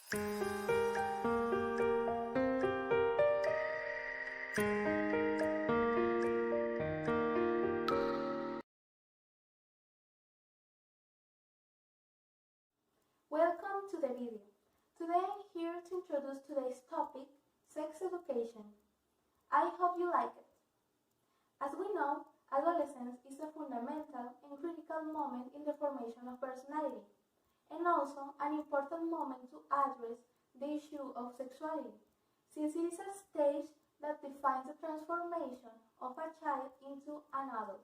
Welcome to the video. Today I'm here to introduce today's topic, sex education. I hope you like it. As we know, adolescence is a fundamental and critical moment in the formation of personality, and also an important moment to address the issue of sexuality, since it is a stage that defines the transformation of a child into an adult.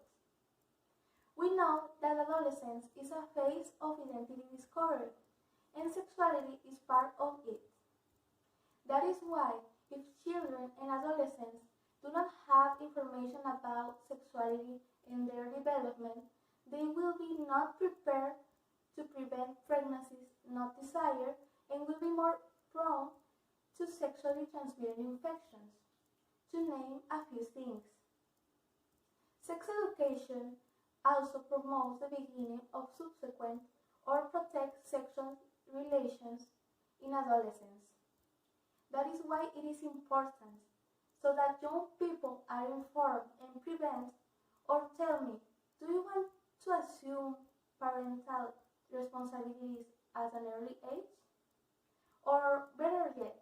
We know that adolescence is a phase of identity discovery, and sexuality is part of it. That is why, if children and adolescents do not have information about sexuality in their development, they will be not prepared to prevent pregnancies not desired and will be more prone to sexually transmitted infections, to name a few things. Sex education also promotes the beginning of subsequent or protects sexual relations in adolescence. That is why it is important, so that young people are informed and prevent. Or tell me, do you want to assume parental responsibilities at an early age? Or better yet,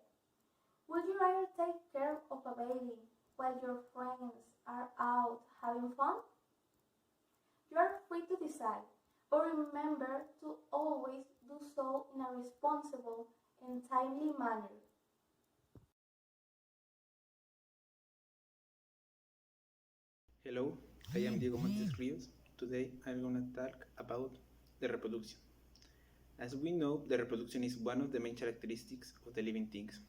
would you rather take care of a baby while your friends are out having fun? You are free to decide, but remember to always do so in a responsible and timely manner. Hello, I am Diego Montes. Today I'm going to talk about the reproduction. As we know, the reproduction is one of the main characteristics of the living things,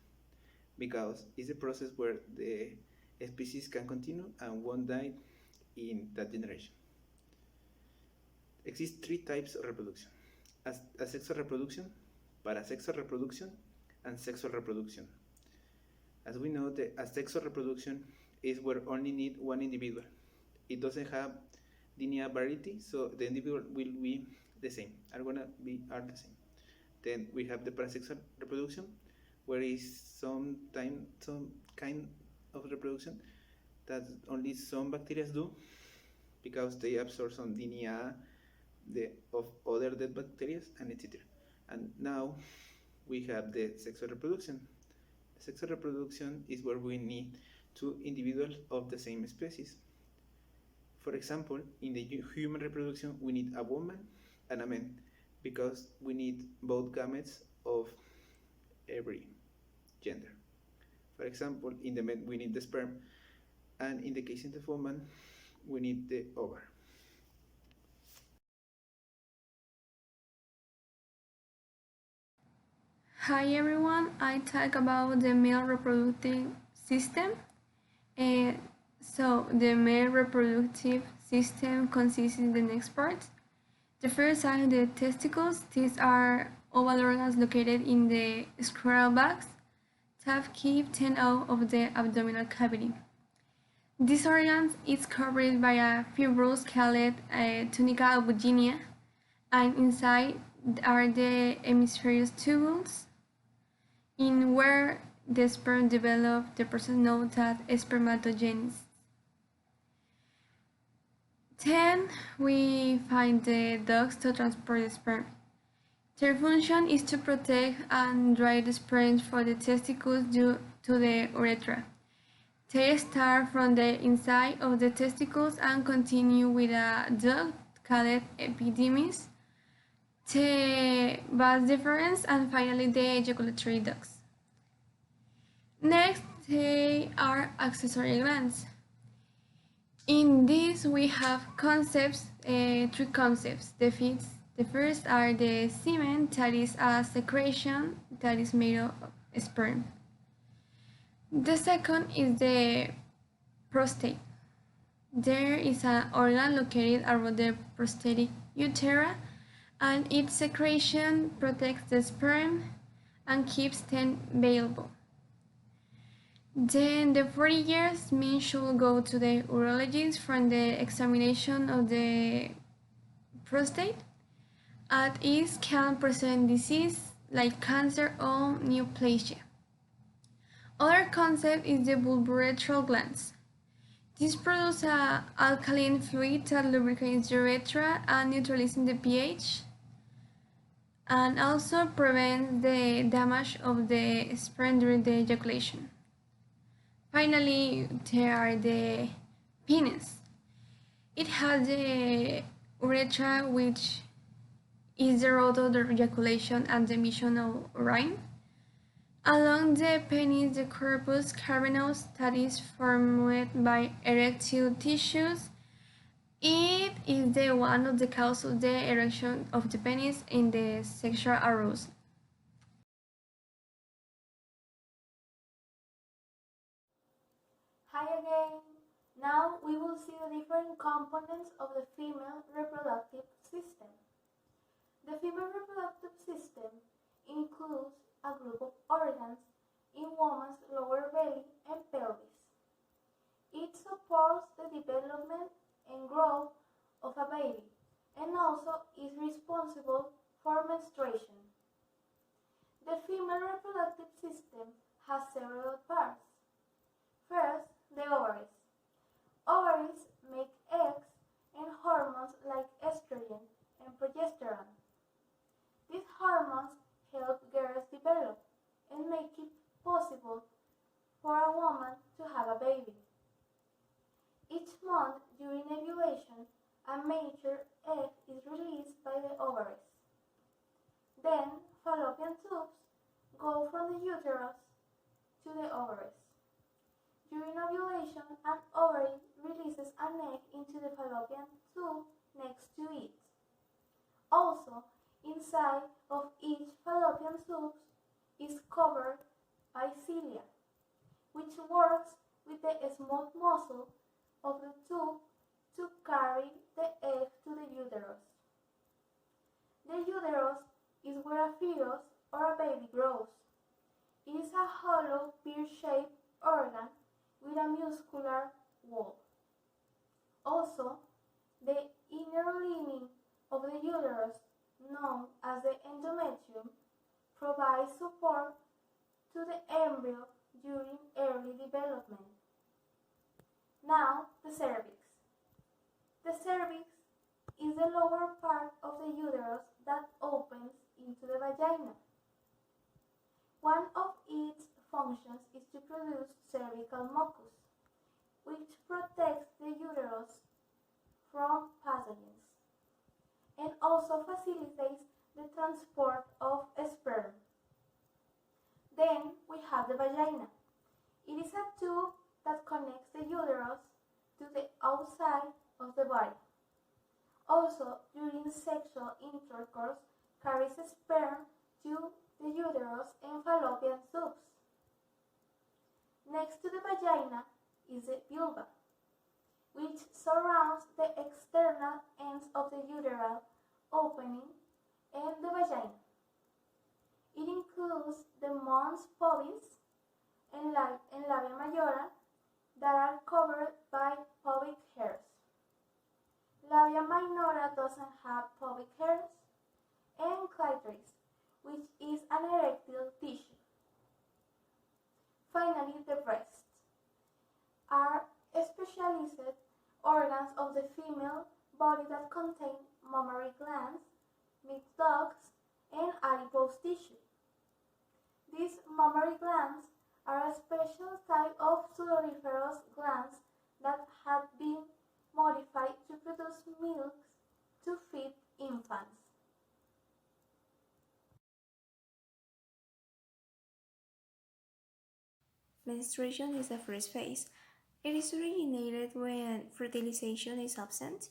because it's a process where the species can continue and won't die in that generation. Exist three types of reproduction: asexual reproduction, parasexual reproduction, and sexual reproduction. As we know, the asexual reproduction is where only need one individual. It doesn't have linear variety, so the individual will be the same, are the same. Then we have the parasexual reproduction, where is some kind of reproduction that only some bacteria do, because they absorb some DNA of other dead bacteria, and etc. And now we have the sexual reproduction. The sexual reproduction is where we need two individuals of the same species. For example, in the human reproduction, we need a woman and a man, because we need both gametes of every gender. For example, in the man, we need the sperm, and in the case of the woman, we need the ovary. Hi everyone, I talk about the male reproductive system. So the male reproductive system consists in the next parts. The first are the testicles. These are oval organs located in the scrotal bags that keep 10 out of the abdominal cavity. This organ is covered by a fibrous called tunica albuginea, and inside are the hemisphereous tubules, in where the sperm develop the process known as spermatogenesis. Then we find the ducts to transport the sperm. Their function is to protect and dry the sperm for the testicles due to the urethra. They start from the inside of the testicles and continue with a duct called epididymis, the vas deferens, and finally the ejaculatory ducts. Next, they are accessory glands. In this, we have three concepts. The first are the semen, that is a secretion that is made of sperm. The second is the prostate. There is an organ located around the prostatic urethra, and its secretion protects the sperm and keeps them available. Then the 40 years men should go to the urologist for the examination of the prostate, as it can present disease like cancer or neoplasia. Other concept is the bulbourethral glands. This produces an alkaline fluid that lubricates the urethra and neutralizes the pH, and also prevents the damage of the sperm during the ejaculation. Finally, there are the penis. It has the urethra, which is the route of the ejaculation and the emission of urine. Along the penis, the corpus cavernosus that is formed by erectile tissues. It is the one of the cause of the erection of the penis in the sexual arousal. Hi again! Now we will see the different components of the female reproductive system. The female reproductive system includes a group of organs in woman's lower belly and pelvis. It supports the development and growth of a baby and also is responsible for menstruation. The female reproductive system has several parts. First, the ovaries. Ovaries make eggs and hormones like estrogen and progesterone. These hormones help girls develop and make it possible for a woman to have a baby. Each month during ovulation, a mature egg is released by the ovaries. Then, fallopian tubes go from the uterus to the ovaries. During ovulation, an ovary releases an egg into the fallopian tube next to it. Also, inside of each fallopian tube is covered by cilia, which works with the smooth muscle of the tube to carry the egg to the uterus. The uterus is where a fetus or a baby grows. It is a hollow, pear-shaped organ with a muscular wall. Also, the inner lining of the uterus, known as the endometrium, provides support to the embryo during early development. Now, the cervix. The cervix is the lower part of the uterus that opens into the vagina. One of its functions is to produce cervical mucus, which protects the uterus from pathogens and also facilitates the transport of sperm. Then we have the vagina. It is a tube that connects the uterus to the outside of the body. Also, during sexual intercourse, carries sperm to the uterus and fallopian tubes. Next to the vagina is the vulva, which surrounds the external ends of the uteral opening and the vagina. It includes the mons pubis and labia majora that are covered by pubic hairs. Labia minora doesn't have pubic hairs, and clitoris, which is an erectile tissue. Finally, the breasts are specialized organs of the female body that contain mammary glands, milk ducts, and adipose tissue. These mammary glands are a special type of sudoriferous glands that have been modified to produce milk to feed infants. Menstruation is the first phase. It is originated when fertilization is absent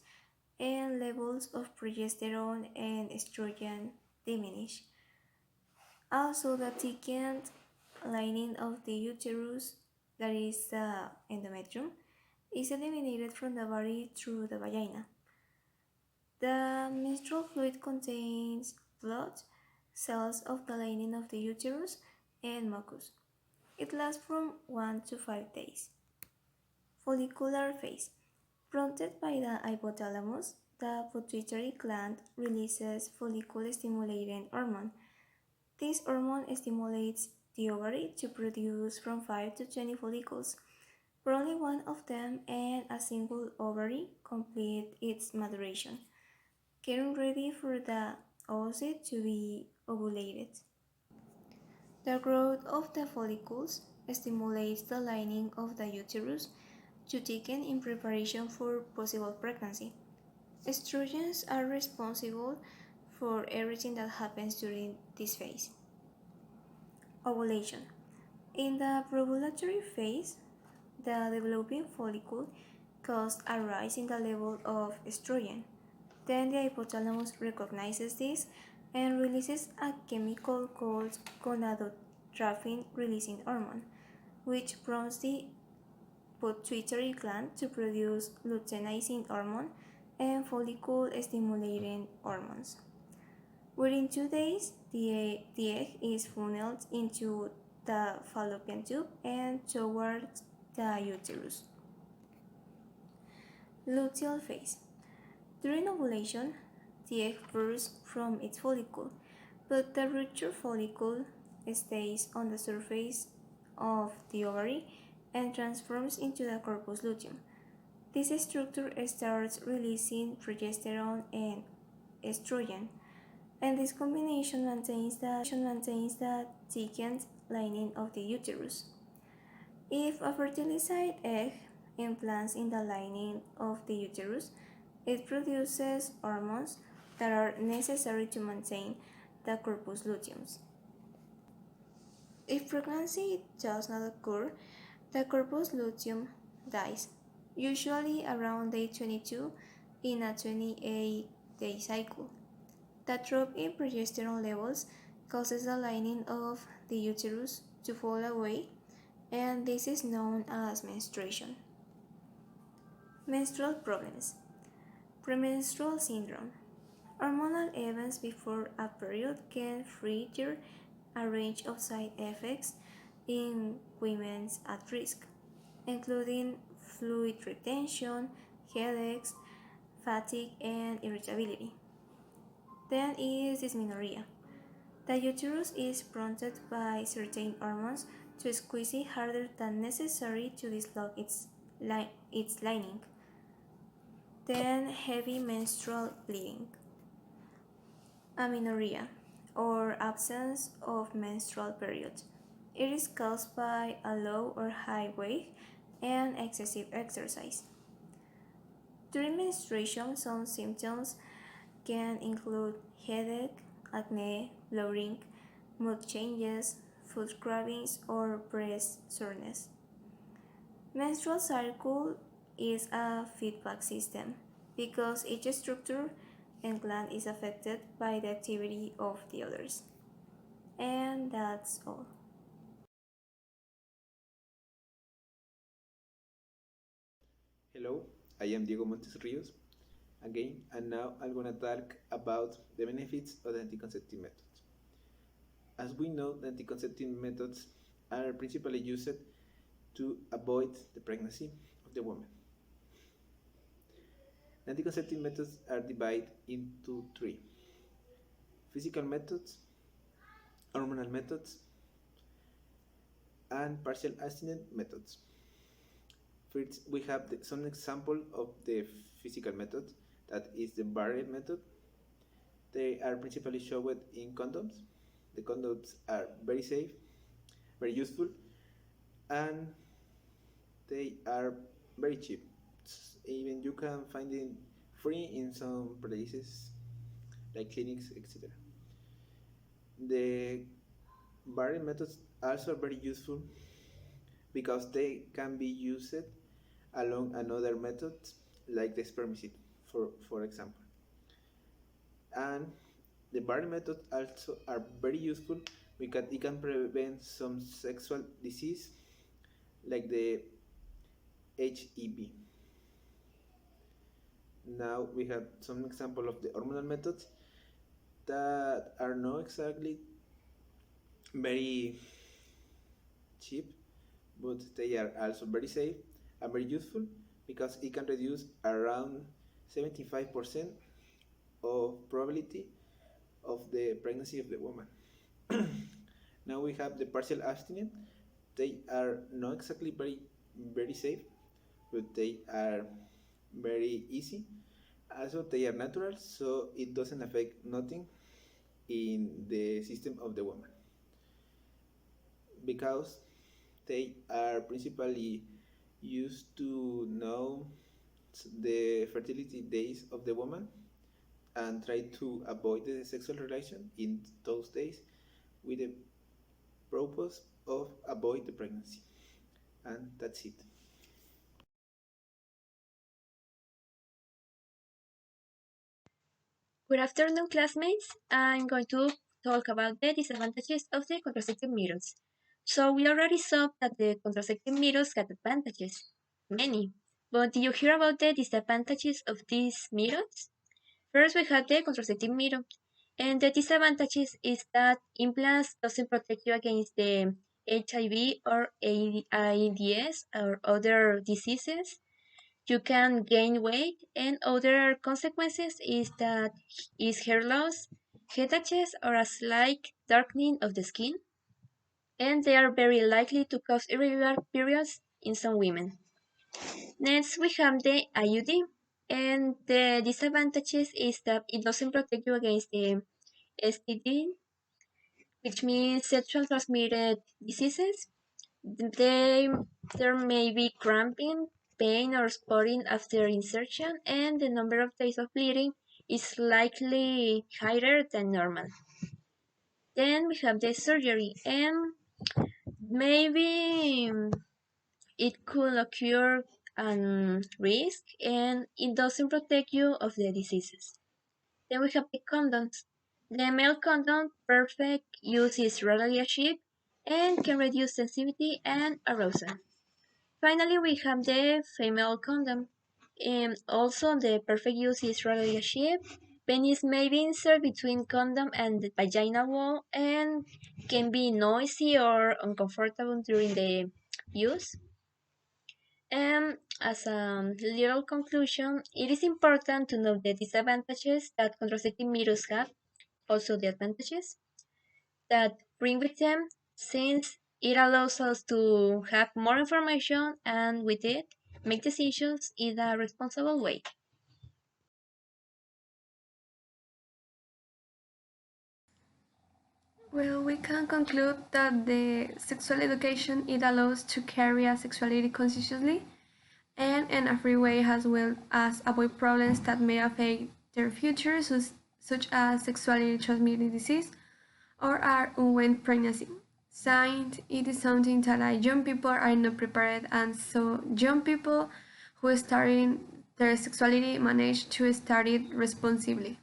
and levels of progesterone and estrogen diminish. Also, the thickened lining of the uterus, that is the endometrium, is eliminated from the body through the vagina. The menstrual fluid contains blood, cells of the lining of the uterus, and mucus. It lasts from 1 to 5 days. Follicular phase. Prompted by the hypothalamus, the pituitary gland releases follicle-stimulating hormone. This hormone stimulates the ovary to produce from 5 to 20 follicles for only one of them, and a single ovary complete its maturation, getting ready for the oocyte to be ovulated. The growth of the follicles stimulates the lining of the uterus to thicken in preparation for possible pregnancy. Estrogens are responsible for everything that happens during this phase. Ovulation. In the preovulatory phase, the developing follicle causes a rise in the level of estrogen. Then the hypothalamus recognizes this and releases a chemical called gonadotropin-releasing hormone, which prompts the pituitary gland to produce luteinizing hormone and follicle-stimulating hormones. Within 2 days, the egg is funneled into the fallopian tube and towards the uterus. Luteal phase. During ovulation, the egg bursts from its follicle, but the ruptured follicle stays on the surface of the ovary and transforms into the corpus luteum. This structure starts releasing progesterone and estrogen, and this combination maintains the thickened lining of the uterus. If a fertilized egg implants in the lining of the uterus, it produces hormones that are necessary to maintain the corpus luteum. If pregnancy does not occur, the corpus luteum dies, usually around day 22 in a 28-day cycle. The drop in progesterone levels causes the lining of the uterus to fall away, and this is known as menstruation. Menstrual problems. Premenstrual syndrome. Hormonal events before a period can trigger a range of side effects in women at risk, including fluid retention, headaches, fatigue, and irritability. Then is dysmenorrhea. The uterus is prompted by certain hormones to squeeze it harder than necessary to dislodge its lining. Then heavy menstrual bleeding. Amenorrhea, or absence of menstrual period. It is caused by a low or high weight and excessive exercise. During menstruation, some symptoms can include headache, acne, bloating, mood changes, foot cravings, or breast soreness. Menstrual cycle is a feedback system because each structure and gland is affected by the activity of the others. And that's all. Hello, I am Diego Montes Rios again, and now I'm gonna talk about the benefits of the anticonceptive methods. As we know, the anticonceptive methods are principally used to avoid the pregnancy of the woman. The anticonceptive methods are divided into three: physical methods, hormonal methods, and partial abstinence methods. First, we have some example of the physical method, that is the barrier method. They are principally shown in condoms. The condoms are very safe, very useful, and they are very cheap. Even you can find it free in some places like clinics, etc. The barrier methods also very useful because they can be used along another methods like the spermicide, for example. And the barrier methods also are very useful because it can prevent some sexual disease like the HIV. Now we have some example of the hormonal methods that are not exactly very cheap, but they are also very safe and very useful because it can reduce around 75% of probability of the pregnancy of the woman. Now we have the partial abstinent. They are not exactly very safe, but they are very easy. Also, they are natural, so it doesn't affect nothing in the system of the woman, because they are principally used to know the fertility days of the woman and try to avoid the sexual relation in those days with the purpose of avoid the pregnancy. And that's it. Good afternoon, classmates. I'm going to talk about the disadvantages of the contraceptive methods. So we already saw that the contraceptive methods got advantages, many. But did you hear about the disadvantages of these methods? First, we have the contraceptive method, and the disadvantages is that implants doesn't protect you against the HIV or AIDS or other diseases. You can gain weight, and other consequences is hair loss, headaches, or a slight darkening of the skin, and they are very likely to cause irregular periods in some women. Next, we have the IUD, and the disadvantages is that it doesn't protect you against the STD, which means sexual transmitted diseases. They, there may be cramping, pain, or spotting after insertion, and the number of days of bleeding is likely higher than normal. Then we have the surgery, and maybe it could occur and risk, and it doesn't protect you of the diseases. Then we have the condoms. The male condom perfect use is readily achieved and can reduce sensitivity and arousal. Finally, we have the female condom. Also, the perfect use is readily achieved. Penis may be inserted between condom and the vaginal wall and can be noisy or uncomfortable during the use. And as a little conclusion, it is important to know the disadvantages that contraceptive methods have, also the advantages that bring with them, since it allows us to have more information and with it make decisions in a responsible way. Well, we can conclude that the sexual education it allows to carry a sexuality consciously and in a free way, as well as avoid problems that may affect their future, such as sexually transmitted disease or are unwanted pregnancy. Since it is something that young people are not prepared, and so young people who are starting their sexuality manage to start it responsibly.